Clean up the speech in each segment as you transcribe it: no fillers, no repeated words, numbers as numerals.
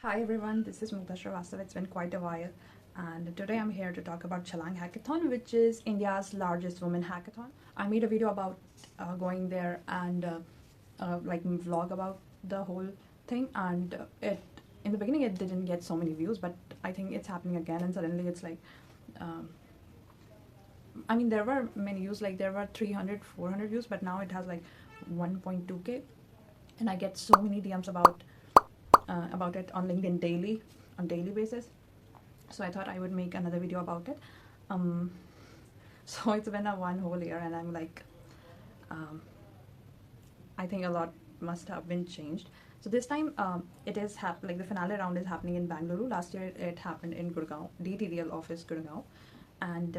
Hi everyone, this is Mugdha Srivastava. It's been quite a while, and today I'm here to talk about Chhalaang Hackathon, which is India's largest women hackathon. I made a video about going there and like vlog about the whole thing, and it in the beginning it didn't get so many views, but I think it's happening again, and suddenly it's like um, I mean there were many views, like there were 300, 400 views, but now it has like 1.2k, and I get so many DMs about it on LinkedIn on daily basis. So I thought I would make another video about it. Um, so it's been a one whole year, and I'm like, um, I think a lot must have been changed. So this time, it is like the finale round is happening in Bangalore. Last year it happened in Gurgaon, DTDL office Gurgaon, and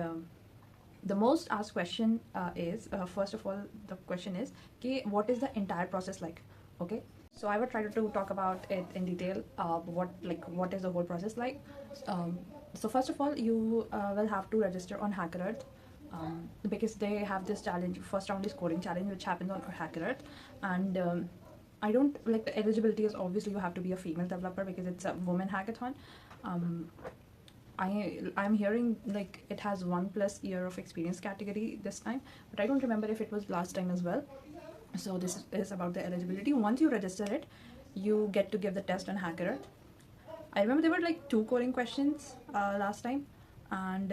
the most asked question is first of all, the question is, okay, what is the entire process like? Okay, so I would try to talk about it in detail. What is the whole process like? Um, so first of all, you will have to register on HackerEarth, because they have this challenge. First round is coding challenge, which happens on HackerEarth, and I don't like the eligibility is obviously you have to be a female developer because it's a woman hackathon. Um, I'm hearing like it has 1+ year of experience category this time, but I don't remember if it was last time as well. So this is about the eligibility. Once you register it, you get to give the test on HackerEarth. I remember there were like 2 coding questions last time, and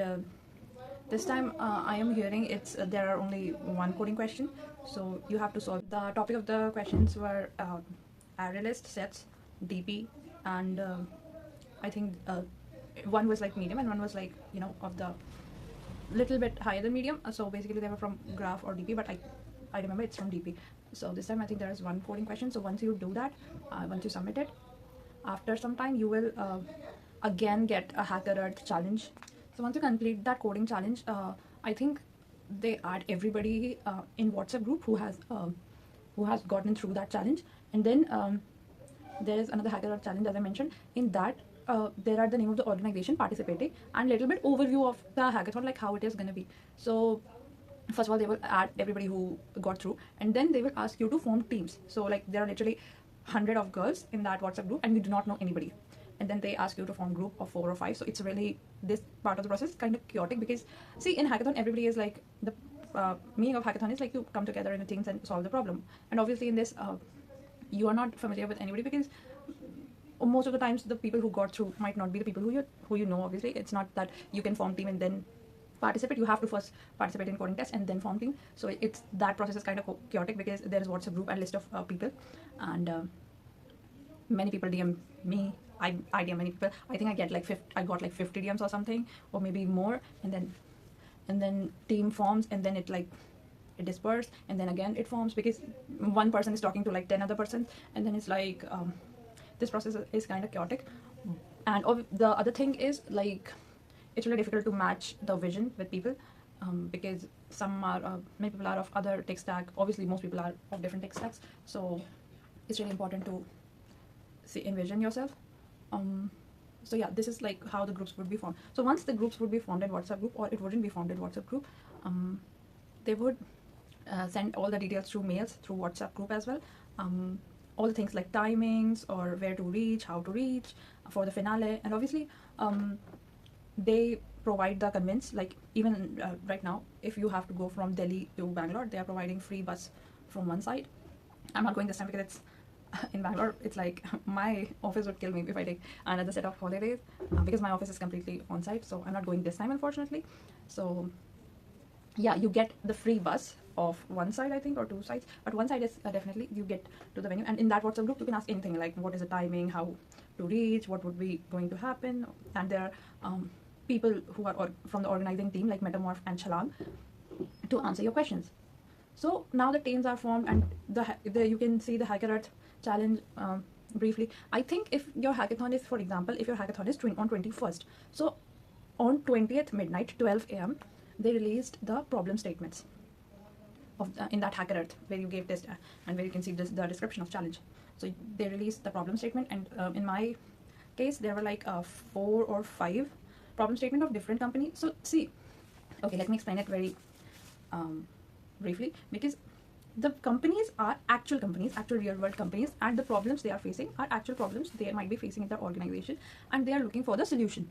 this time I am hearing it's there are only 1 coding question. So you have to solve. The topic of the questions were array list, sets, DP, and I think one was like medium and one was like of the little bit higher than medium. So basically they were from graph or DP, but I remember it's from DP. So this time I think there is 1 coding question. So once you do that, once you submit it, after some time you will again get a HackerEarth challenge. So once you complete that coding challenge, I think they add everybody in WhatsApp group who has gotten through that challenge, and then there is another HackerEarth challenge, as I mentioned. In that, there are the name of the organization participating and little bit overview of the hackathon, like how it is going to be. So first of all, they will add everybody who got through, and then they will ask you to form teams. So like there are literally 100 of girls in that WhatsApp group, and you do not know anybody. And then they ask you to form group of 4 or 5. So it's really, this part of the process is kind of chaotic because see, in hackathon everybody is like the meaning of hackathon is like you come together in the teams and solve the problem. And obviously in this you are not familiar with anybody because most of the times the people who got through might not be the people who you know. Obviously it's not that you can form team and then participate. You have to first participate in coding test and then form team. So it's that process is kind of chaotic because there is WhatsApp group and list of people, and many people DM me. I DM many people. I think I got like 50 DMs or something, or maybe more, and then team forms, and then it disperses, and then again it forms because one person is talking to like 10 other persons, and then it's like this process is kind of chaotic. And the other thing is like it's really difficult to match the vision with people, because many people are of other tech stack. Obviously most people are of different tech stacks, so it's really important to envision yourself. So yeah, this is like how the groups would be formed. So once the groups would be formed in WhatsApp group, or it wouldn't be formed in WhatsApp group, they would send all the details through mails through WhatsApp group as well. All the things like timings or where to reach, how to reach for the finale, and obviously they provide the convince, like even right now if you have to go from Delhi to Bangalore, they are providing free bus from one side. I'm not going this time because it's in Bangalore. It's like my office would kill me if I take another set of holidays, because my office is completely on site. So I'm not going this time, unfortunately. So yeah, you get the free bus of one side, I think, or 2 sides, but one side is definitely you get to the venue. And in that WhatsApp group you can ask anything like what is the timing, how to reach, what would be going to happen. And there are people who are from the organizing team like Metamorph and Chhalaang to answer your questions. So now the teams are formed, and you can see the HackerEarth challenge briefly. I think if your hackathon is, for example, if your hackathon is on 21st, so on 20th midnight 12 a.m. they released the problem statements of in that HackerEarth where you gave test, and where you can see the description of challenge. So they released the problem statement, and in my case there were like 4 or 5 problem statement of different companies. So see, okay, let me explain it very briefly, because the companies are actual companies, actual real world companies, and the problems they are facing are actual problems they might be facing in their organization, and they are looking for the solution.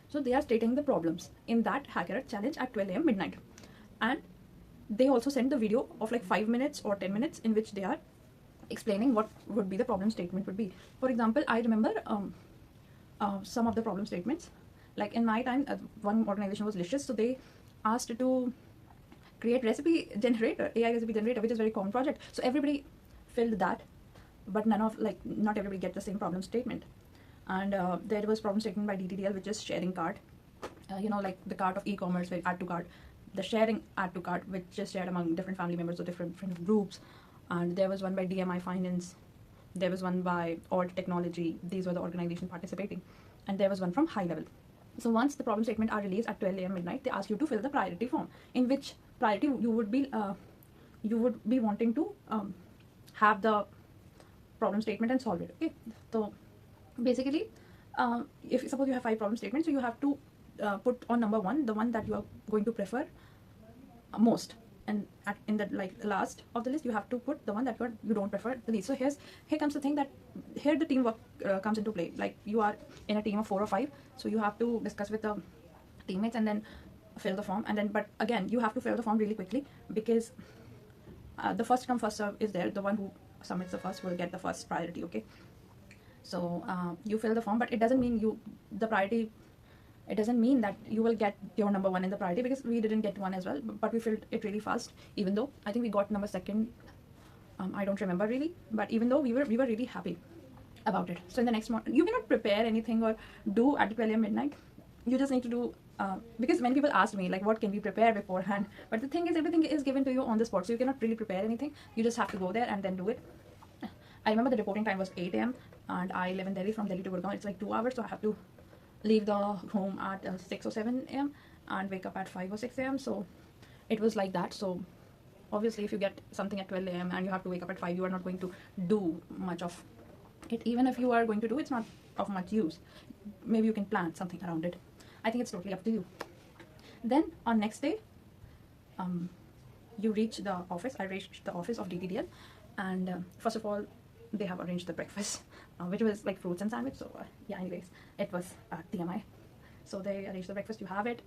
So they are stating the problems in that Hackathon challenge at 12 a.m. midnight, and they also send the video of like 5 minutes or 10 minutes in which they are explaining what would be the problem statement would be. For example, I remember some of the problem statements. Like in my time, one organization was Licious, so they asked to create recipe generator, AI recipe generator, which is a very common project. So everybody filled that, but not everybody get the same problem statement. And there was problem statement by DTDL, which is sharing cart. Like the cart of e-commerce, where add to cart, the sharing add to cart, which is shared among different family members or different groups. And there was one by DMI Finance. There was one by Alt Technology. These were the organizations participating. And there was one from High Level. So once the problem statement are released at 12 a.m. midnight, they ask you to fill the priority form, in which priority you would be wanting to have the problem statement and solve it. Okay, so basically, if suppose you have 5 problem statements, so you have to put on number 1 the one that you are going to prefer most, and in the last of the list you have to put the one that you don't prefer the least. So here comes the thing that here the teamwork comes into play. Like you are in a team of 4 or 5, so you have to discuss with the teammates and then fill the form, and then but again you have to fill the form really quickly, because the first come first serve is there. The one who submits the first will get the first priority. Okay, so you fill the form, but it doesn't mean it doesn't mean that you will get your number 1 in the priority, because we didn't get 1 as well, but we filled it really fast. Even though I think we got number 2nd, I don't remember really, but even though we were really happy about it. So in the next morning, you cannot prepare anything or do at 12 a.m. midnight. You just need to do because many people asked me like, what can we prepare beforehand? But the thing is, everything is given to you on the spot, so you cannot really prepare anything. You just have to go there and then do it. I remember the reporting time was 8 a.m. and I live in Delhi. From Delhi to Gurgaon, it's like 2 hours, so I have to leave the home at 6 or 7 a.m. and wake up at 5 or 6 a.m. So it was like that. So obviously if you get something at 12 a.m. and you have to wake up at 5, you are not going to do much of it. Even if you are going to do, it's not of much use. Maybe you can plan something around it. I think it's totally up to you. Then on next day, you reach the office. I reached the office of DTDL, and first of all, they have arranged the breakfast, which was like fruits and sandwich. So yeah, anyways, it was TMI. So they arranged the breakfast, you have it,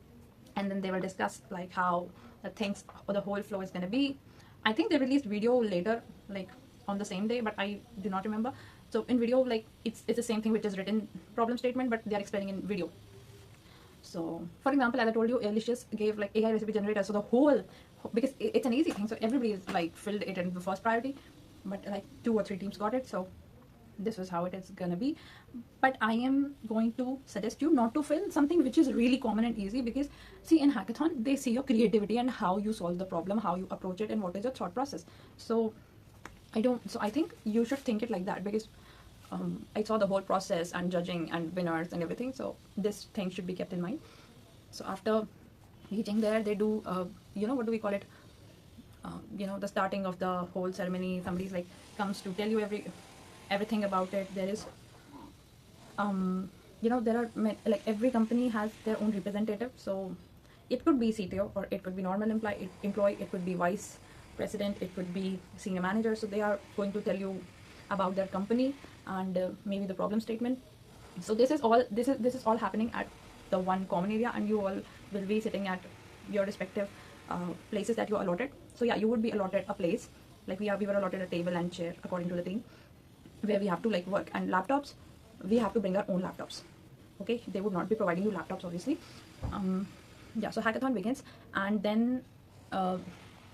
and then they will discuss like how the things or the whole flow is going to be. I think they released video later, like on the same day, but I do not remember. So in video, like it's the same thing which is written problem statement, but they are explaining in video. So for example, as I told you, Licious gave like AI recipe generator. So the whole, because it's an easy thing, so everybody is like filled it in the first priority, but like 2 or 3 teams got it. So this is how it is gonna be. But I am going to suggest you not to fill something which is really common and easy, because see, in hackathon they see your creativity and how you solve the problem, how you approach it, and what is your thought process. So I think you should think it like that, because I saw the whole process and judging and winners and everything, so this thing should be kept in mind. So after reaching there, they do what do we call it, the starting of the whole ceremony. Somebody's like comes to tell you everything about it. There is there are like every company has their own representative, so it could be CTO or it could be normal employee, it could be vice president, it could be senior manager. So they are going to tell you about their company and maybe the problem statement. So this is all happening at the one common area, and you all will be sitting at your respective places that you are allotted. So yeah, you would be allotted a place, like we were allotted a table and chair according to the team, where we have to like work. And laptops, we have to bring our own laptops. Okay, they would not be providing you laptops, obviously. Yeah, so hackathon begins, and then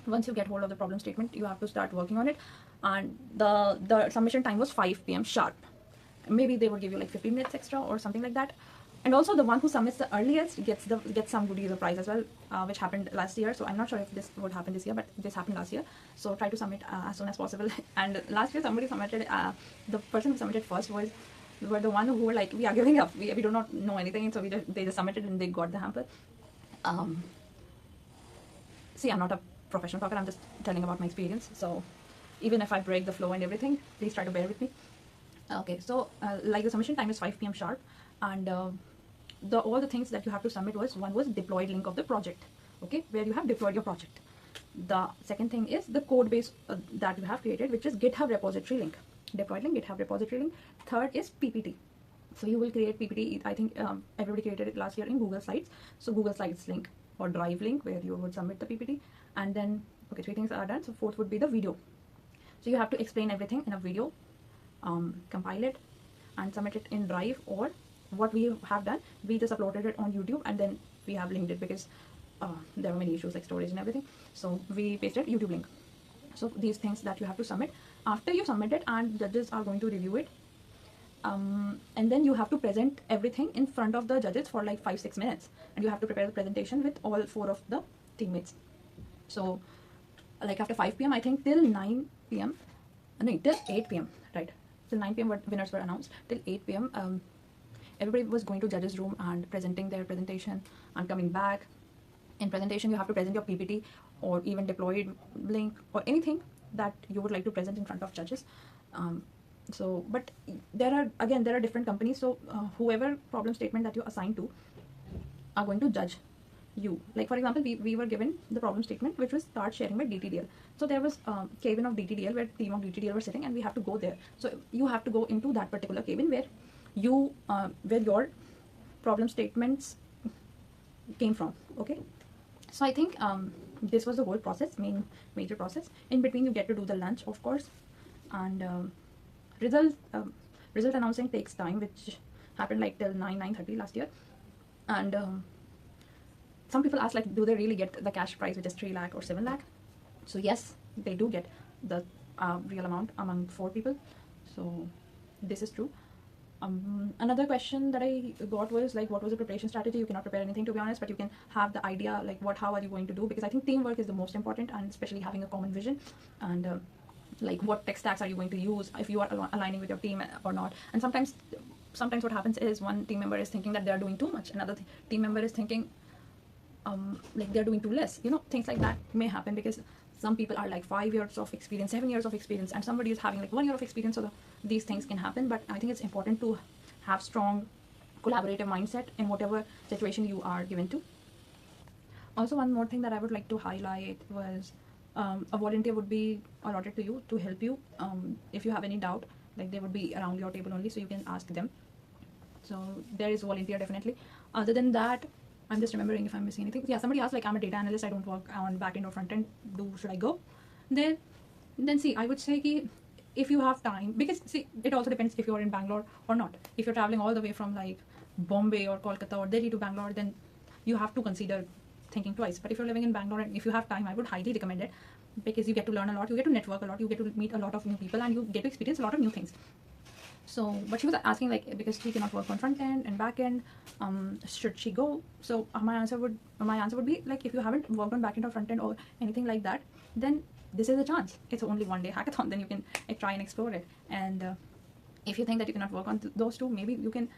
once you get hold of the problem statement, you have to start working on it. And the submission time was 5 p.m. sharp. Maybe they would give you like 15 minutes extra or something like that. And also the one who submits the earliest gets some goodies or prize as well, which happened last year. So I'm not sure if this would happen this year, but this happened last year. So try to submit as soon as possible. And last year somebody submitted, the person who submitted first were the one who were like, we are giving up, we do not know anything, so they just submitted and they got the hamper. See, I'm not a professional talker, I'm just telling about my experience. So even if I break the flow and everything, please try to bear with me. Okay, so like the submission time is 5 p.m. sharp, and all the things that you have to submit one was deployed link of the project, okay, where you have deployed your project. The second thing is the code base that you have created, which is GitHub repository link, deployed link, GitHub repository link. Third is PPT. So you will create PPT. I think everybody created it last year in Google Slides. So Google Slides link or Drive link where you would submit the PPT. And then, okay, 3 things are done. So fourth would be the video. So you have to explain everything in a video, compile it and submit it in Drive, or what we have done, we just uploaded it on YouTube and then we have linked it because there were many issues like storage and everything. So we pasted YouTube link. So these things that you have to submit. After you submit it and judges are going to review it, and then you have to present everything in front of the judges for like 5-6 minutes, and you have to prepare the presentation with all 4 of the teammates. So like after 5 p.m. I think till 9 p.m. No, till 8 p.m. right, till 9 p.m. winners were announced. Till 8 p.m. Everybody was going to judges room and presenting their presentation and coming back. In presentation you have to present your PPT or even deployed link or anything that you would like to present in front of judges. So but there are different companies, so whoever problem statement that you assign to are going to judge you. Like for example, we were given the problem statement which was start sharing by DTDL. So there was cabin of DTDL where team of DTDL were sitting, and we have to go there. So you have to go into that particular cabin where you where your problem statements came from. Okay, so I think this was the whole process, major process. In between you get to do the lunch, of course, and result announcing takes time, which happened like till 9:30 last year. And some people ask, like, do they really get the cash prize, which is 3 lakh or 7 lakh? So yes, they do get the real amount among 4 people. So this is true. Another question that I got was like, what was the preparation strategy? You cannot prepare anything, to be honest, but you can have the idea like how are you going to do, because I think teamwork is the most important, and especially having a common vision, and like what tech stacks are you going to use, if you are aligning with your team or not. And sometimes what happens is one team member is thinking that they are doing too much, another team member is thinking like they're doing too less. Things like that may happen because some people are like 5 years of experience, 7 years of experience, and somebody is having like 1 year of experience. So these things can happen, but I think it's important to have strong collaborative mindset in whatever situation you are given to. Also, one more thing that I would like to highlight was a volunteer would be allotted to you to help you if you have any doubt. Like they would be around your table only, so you can ask them. So there is a volunteer definitely. Other than that, I'm just remembering if I'm missing anything. Yeah, somebody asked like, I'm a data analyst, I don't work on backend or frontend. Should I go? Then see, I would say ki, if you have time, because see, it also depends if you're in Bangalore or not. If you're traveling all the way from like Bombay or Kolkata or Delhi to Bangalore, then you have to consider thinking twice. But if you're living in Bangalore and if you have time, I would highly recommend it, because you get to learn a lot, you get to network a lot, you get to meet a lot of new people, and you get to experience a lot of new things. So, but she was asking like, because she cannot work on front end and back end, should she go? So my answer would be like, if you haven't worked on back end or front end or anything like that, then this is a chance. It's only 1 day hackathon, then you can try and explore it. And if you think that you cannot work on those two, maybe you can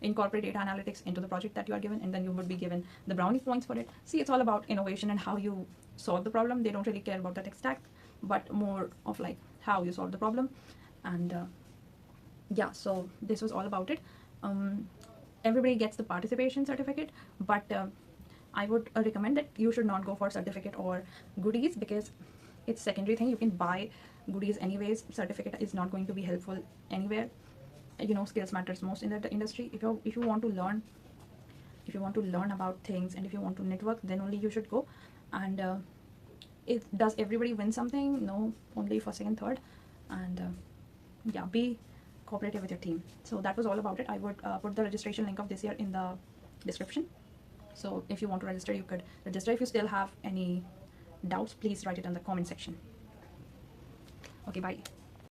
incorporate data analytics into the project that you are given, and then you would be given the brownie points for it. See, it's all about innovation and how you solve the problem. They don't really care about the tech stack, but more of like how you solve the problem. And yeah, so this was all about it. Everybody gets the participation certificate, but I would recommend that you should not go for certificate or goodies, because it's secondary thing. You can buy goodies anyways. Certificate is not going to be helpful anywhere. Skills matters most in the industry. If you want to learn, about things, and if you want to network, then only you should go. And does everybody win something? No, only for second, third. And yeah, be cooperative with your team. So that was all about it. I would put the registration link of this year in the description. So if you want to register, you could register. If you still have any doubts, please write it in the comment section. Okay, bye.